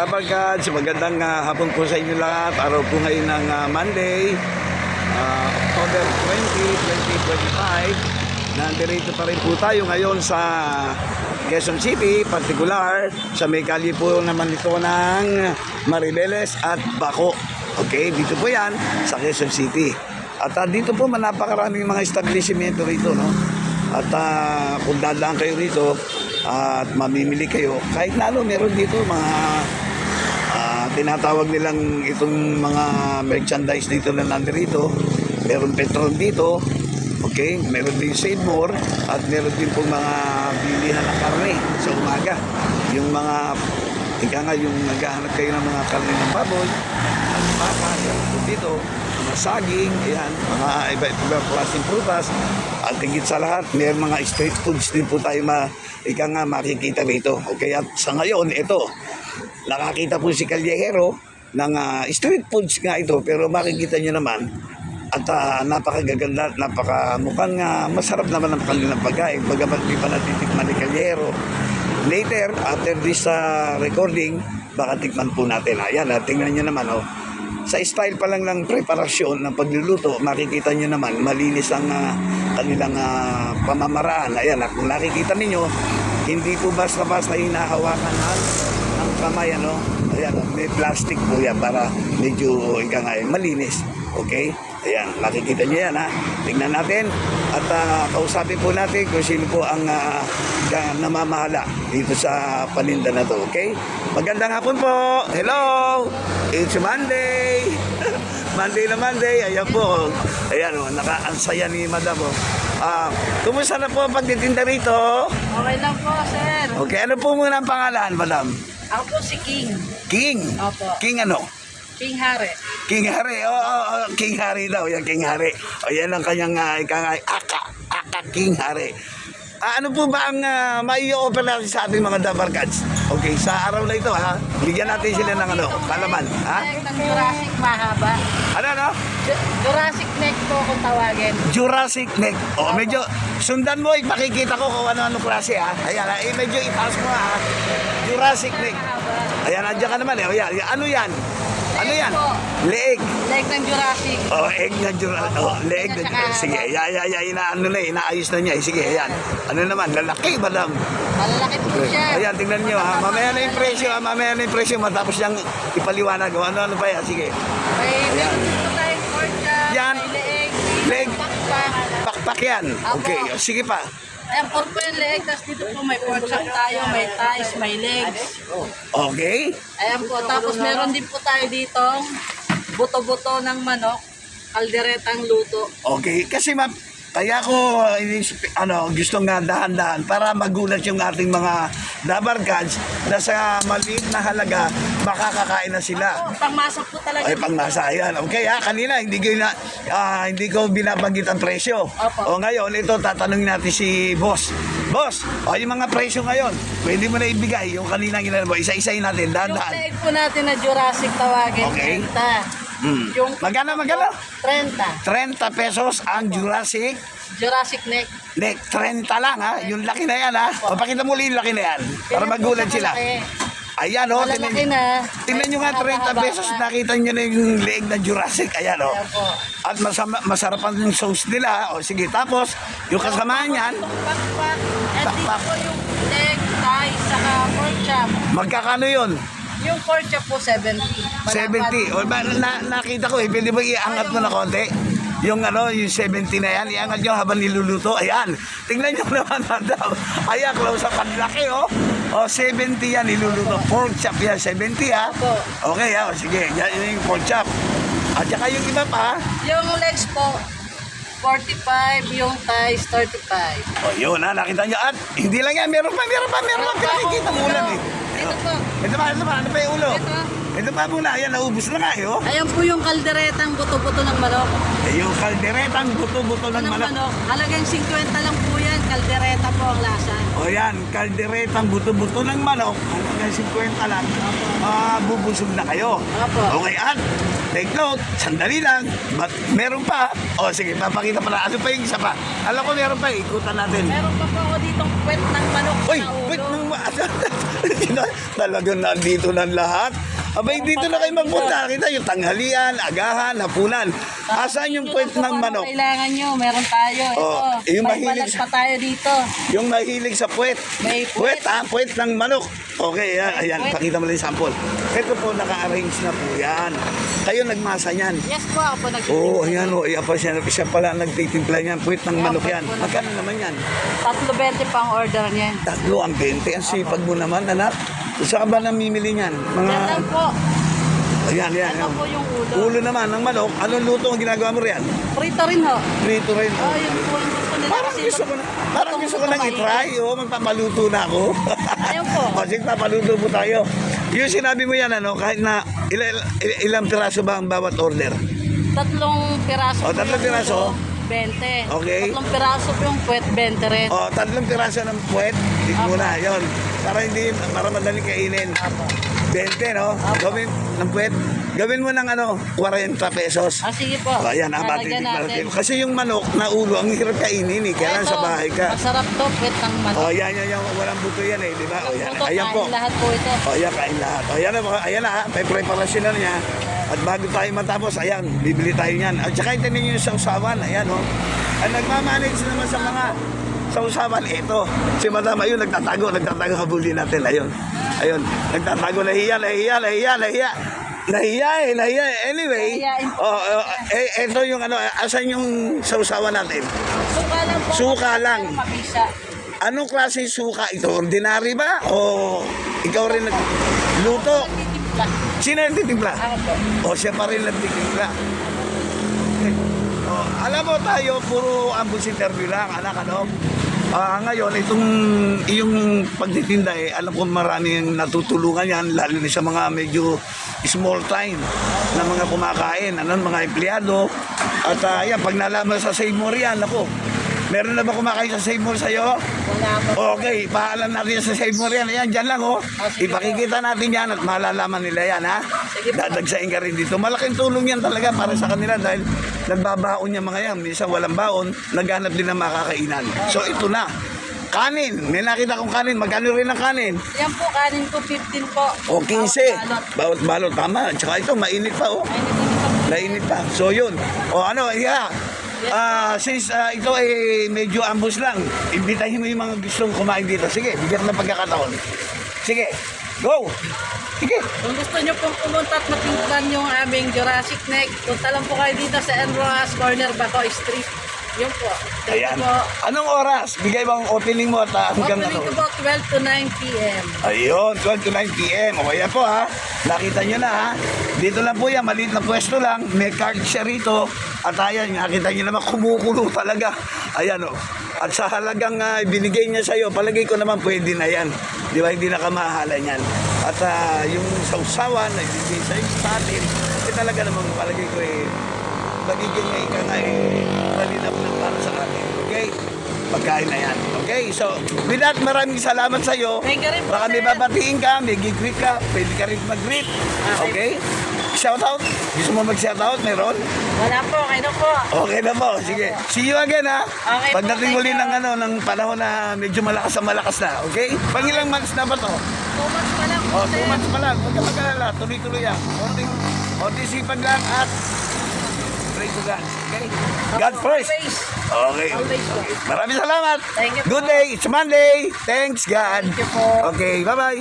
Dabarkads, magandang hapon po sa inyo lahat. Araw po ngayon ng Monday, October 20, 2025. Nandito pa rin po tayo ngayon sa Quezon City, particular sa may kalye po naman ito ng Maribeles at Baco. Okay, dito po yan sa Quezon City. At dito po napakaraming mga establishmento rito, no? At kung dadaan kayo rito at mamimili kayo, kahit na ano, meron dito mga tinatawag nilang itong mga merchandise dito na nandito. Meron petrol dito, okay, meron din Save More, at meron din pong mga bilihan ng karne sa umaga. Yung mga, yung naghahanap kayo ng mga karne ng baboy at baka, dito mga saging, ayan, mga iba-ibang klaseng prutas, at higit sa lahat, may mga street foods din po tayo makikita rito. Okay, at sa ngayon, ito, nakakita po si Kalyehero ng street foods nga ito, pero makikita nyo naman, at napakagaganda, mukhang masarap naman ang kanilang pagkain, bagamat di pa natitikman ni Kalyehero. Later, after this recording, baka tikman po natin. Ayan, tingnan nyo naman, oh. Sa style pa lang ng preparasyon ng pagluluto, makikita nyo naman malinis ang kanilang pamamaraan. Ayan, kung nakikita ninyo, hindi po basta-basta hinahawakan ng kamay, ano? Ayan, may plastic po yan para medyo malinis. Okay? Ayan, nakikita nyo yan, ha? Tingnan natin at kausapin po natin kung sino po ang namamahala dito sa paninda na to. Okay? Magandang hapon po. Hello! It's Monday. Monday na Monday. Ayan po. Ayan, ansaya ni Madam. Kumusta na po ang pagtitinda rito? Okay lang po, sir. Okay, ano po muna ang pangalan, Madam? Ako po si King. King? Opo. King ano? King Hare. King Hari, King Hari daw, yan King Hari. O yan ang kanyang Aka King Hari. Ano po ba ang mai-offer natin sa ating mga Dabarkads? Okay, sa araw na ito, ha? Bigyan natin sila ng kalaman, ha? Neck ng Jurassic mahaba. Ano? Jurassic neck po kung tawagin. Jurassic neck. O, medyo, sundan mo, ipakikita ko kung ano-ano klase, ha? Ayan, medyo itaas mo, ha? Jurassic neck. Ayan, nandiyan ka naman, eh. Ayan, ano yan? Ano yan? Leeg. Leg ng Jurassic. Egg na Jurassic. Leeg na Jurassic. Sige, inaayos na niya. Sige, ayan. Ano naman, lalaki, Madam. Malalaki po siya. Ayan, tingnan nyo, ha. Mamaya na yung presyo, matapos niyang ipaliwanag. Ano pa yan? Sige. May dito tayong pork chop, Yan. may Leg. pakpak. Pakpak yan. Okay, sige pa. Ayan, pork po yung leg. Tapos dito po may pork chop tayo, may thighs, may legs. Okay. Ayan po. Tapos meron din po tayo dito buto-buto ng manok, kalderetang luto. Okay, kasi kaya ko gustong dahan-dahan para magulat yung ating mga Dabarkads na sa maliit na halaga makakakain na sila. Pangmasa po talaga. Ay, pangmasa yan. Okay, kanina hindi ko binabanggit ang presyo. Opo. O ngayon, ito tatanungin natin si Boss. Boss, yung mga presyo ngayon, pwede mo na ibigay yung kanina ginagawa. Isa-isayin natin, Yung dahan-dahan. leg po natin na Jurassic tawagin, Okay. 30. Yung Magkano? 30. 30 pesos ang Jurassic Jurassic neck. neck. 30 lang, ha? Yung laki na yan, ha? O, pakita mo ulit yung laki na yan. Para Ganyan po magulat siya sila. kalaki. Ayan, Malalaki na. tingnan nyo nga, 30 Mahaba-haba pesos, pa. nakita nyo na yung leeg na Jurassic. Ayan, Ayan po. At masarap ang yung sauce nila. O, sige, tapos, yung kasamaan yan, Pakpak. At dito Pakpak. po yung leg, thigh, saka pork chop. magkakano yun? Yung pork chop po, 70. 70. O, nakita ko, pwede ba iangat mo na konti? Yung yung 70 na yan, iangat nyo habang niluluto. Ayan, tingnan nyo naman, Madam. Ayan, close up, ang laki, O, 70 yan, niluluto. Pork chop yan, 70, ha? Opo. Okay, sige, yan yung pork chop. At saka yung iba pa, Yung legs po, 45. Yung thighs, 35. o, yun, nakita nyo. At hindi lang yan, meron pa. Pinakikita mo ulan, eh. Ito po. Ito pa, ano pa yung ulo? Ito. Ito pa muna, ayan, naubos na nga, Ayan po yung kalderetang buto-buto ng manok. Yung kalderetang buto-buto ng manok. Halagang 50 lang po yan. Kaldereta po ang lasa. O yan, kalderetang buto-buto ng manok, hanggang 50 lang, bubusog na kayo. Opo. Okay, at take note, sandali lang, meron pa. O sige, papakita pala, ano pa yung isa pa? Alam ko meron pa, ikutan natin. Meron pa po ako ditong puwet ng manok Uy, na ulo. wait nang talagang nandito ng lahat. Abay, dito na kayo magpunta. Kita yung tanghalian, agahan, hapunan. Asan yung puwet ng manok? Kailangan nyo, meron tayo. Oh, Ito, yung may mahilig balag pa tayo dito. Yung mahilig sa puwet. May Puwet, puwet ng manok. Okay, ayan, puwet. pakita mo lang yung sample. Ito po, naka-arrange na po yan. Kayo nagmasa niyan. Yes po, ako po Oo, ayan o. Siya pala nagtitimpla niyan. Puwet ng manok yan. puwet po ng Magkano naman yan? 3.20 pang order niyan. Tatlo ang 20. Ang sipag mo naman, anak. Saan ba namimili niyan? Yan lang po. Ayan, ayan. Ito po yung ulo. Ulo naman ng manok. Anong luto ang ginagawa mo riyan? Prito rin ho. Prito rin. Oh, yun po yung gusto nila. Parang kasi gusto ko na, parang gusto ko nang mainit. i-try. Oo, magpapaluto na ako. Ayun po. O, sige, papaluto po tayo. Yung sinabi mo yan, ano, kahit na ilang piraso ba ang bawat order? 3 piraso. Oh, po 3 yung piraso? ulo, 20. Okay. 3 piraso po yung puwet, 20 rin. O, 3 piraso ng puwet. Tig mo na, yun. Para madaling kainin. Apo. 20, no? Gawin ng puwet. Gawin mo ng 40 pesos. Sige po. O, ayan, Lalagyan natin. Kasi yung manok na ulo, ang hirap kainin eh. Kailan Ito, sa bahay ka. Masarap to, puwet ng manok. O, yan, walang buto yan eh, di ba? O, yan, Ito, ayan po. kain lahat po ito. O, ayan, kain lahat. O, ayan na, may preparasyon na niya. At bago tayo matapos, ayan, bibili tayo niyan. At saka ito ninyo yung sausawan, ayan, o. Ang nagmamanage naman sa mga sausawan, ito. Si Madam, ayun, nagtatago, habulin natin, ayun. Ayun, nagtatago, nahiya. Nahiya eh. Anyway, Nahiyain po. ito yung asan yung sausawan natin? Suka lang po. Suka lang. Mapisa. Anong klase suka ito? Ordinary ba? O ikaw rin nagluto? Titimpla. Sino nagtitimpla? Ako po. O siya pa rin nagtitimpla. O, alam mo tayo, puro ambus interview lang, anak, ano? Ngayon, yung pagtitinda alam ko maraming natutulungan yan, lalo na sa mga medyo small time na mga kumakain, mga empleyado. At yan, pag nalaman sa Save More yan, ako, meron na ba kumakain sa Save More sa'yo? Wala po. Okay, paalam natin sa Save More yan. Ayan, dyan lang, sige ipakikita natin yan at malalaman nila yan, ha? Sige po. Dadagsain ka rin dito. Malaking tulong yan talaga para sa kanila dahil nagbabaon yung mga yan. Minsan walang baon, naghanap din ng makakainan. So, ito na. Kanin. May nakita kong kanin. Magkano rin ang kanin? Yan po, kanin ko 15 po. O, 15. Balot. Bawat balot. Tama. Tsaka ito, mainit pa, Ay, nito. Mainit pa. So, yun. O, since ito ay medyo ambus lang, imbitahin mo yung mga gustong kumain dito. Sige, bigyan ng pagkakataon. Sige, go! Sige. Kung gusto nyo pong pumunta at matingnan yung aming Jurassic Neck, punta lang po kayo dito sa Enroas Corner, Bacoy Street. Yun po. Thank Ayan. you po. Anong oras? Bigay bang opening mo at hanggang Opening ko po 12 to 9 p.m. Ayun, 12 to 9 p.m. O kaya po ha, nakita nyo na ha. Dito lang po yan, maliit na pwesto lang. May card siya rito. At ayan, nakita nyo naman, kumukulo talaga. Ayan o. At sa halagang binigay niya sa'yo, palagay ko naman pwede na yan. Di ba, hindi na kamahalan yan. At yung sausawan na ibigay sa'yo sa atin, talaga naman palagay ko magiging malinap na para sa atin. Okay? Pagkain na yan. Okay? So, with that, maraming salamat sa iyo. Thank you rin po, Baka may sir. babatiin ka, may gig-greet ka, pwede ka rin mag-greet. Okay? Shoutout? Gusto mo mag-shoutout? Meron? Wala po, kayo na po. Okay na po. Sige. See you again, ha? Okay po, Pagdating thank uli you. ng panahon na medyo malakas na. Okay? Pangilang months na ba to? 2 months pa lang po, 2 sir. months pa lang. Huwag ka mag-alala. Tuloy-tuloy yan. Konting sipag lang at pray to God. Okay? God first. Always. Okay. Always po. Maraming salamat. Thank you po. Good day. It's Monday. Thanks, God. Thank you po. Okay. Bye-bye.